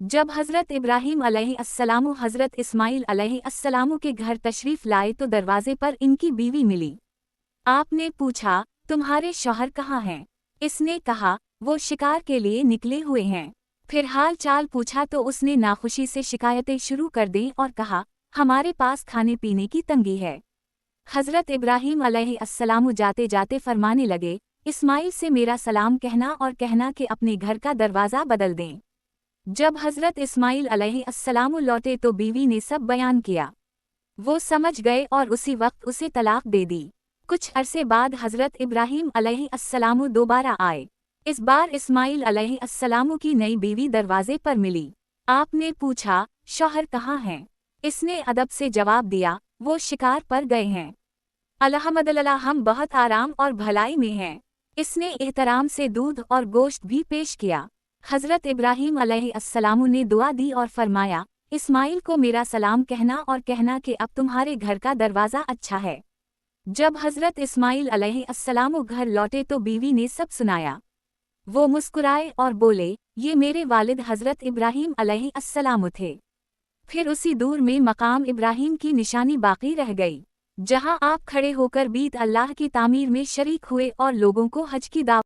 जब हज़रत इब्राहीम अलैहिस्सलाम हज़रत इस्माइल अलैहिस्सलाम के घर तशरीफ़ लाए तो दरवाज़े पर इनकी बीवी मिली। आपने पूछा, तुम्हारे शौहर कहाँ हैं? इसने कहा, वो शिकार के लिए निकले हुए हैं। फिर हाल चाल पूछा तो उसने नाखुशी से शिकायतें शुरू कर दी और कहा, हमारे पास खाने पीने की तंगी है। हज़रत इब्राहीम अलैहिस्सलाम जाते जाते फरमाने लगे, इस्माइल से मेरा सलाम कहना और कहना कि अपने घर का दरवाज़ा बदल दें। जब हज़रत इस्माइल अलैहिस्सलाम लौटे तो बीवी ने सब बयान किया। वो समझ गए और उसी वक्त उसे तलाक दे दी। कुछ अरसे बाद हज़रत इब्राहीम अलैहिस्सलाम दोबारा आए। इस बार इस्माइल अलैहिस्सलाम की नई बीवी दरवाजे पर मिली। आपने पूछा, शौहर कहाँ हैं? इसने अदब से जवाब दिया, वो शिकार पर गए हैं। अल्हम्दुलिल्लाह हम बहुत आराम और भलाई में हैं। इसने एहतराम से दूध और गोश्त भी पेश किया। हज़रत इब्राहीम अलैहिस्सलाम ने दुआ दी और फरमाया, इस्माइल को मेरा सलाम कहना और कहना कि अब तुम्हारे घर का दरवाज़ा अच्छा है। जब हज़रत इस्माइल अलैहिस्सलाम घर लौटे तो बीवी ने सब सुनाया। वो मुस्कुराए और बोले, ये मेरे वालिद हज़रत इब्राहीम अलैहिस्सलाम थे। फिर उसी दूर में मकाम इब्राहीम की निशानी बाकी रह गई, जहां आप खड़े होकर बीत अल्लाह की तामीर में शरीक हुए और लोगों को हज की दावत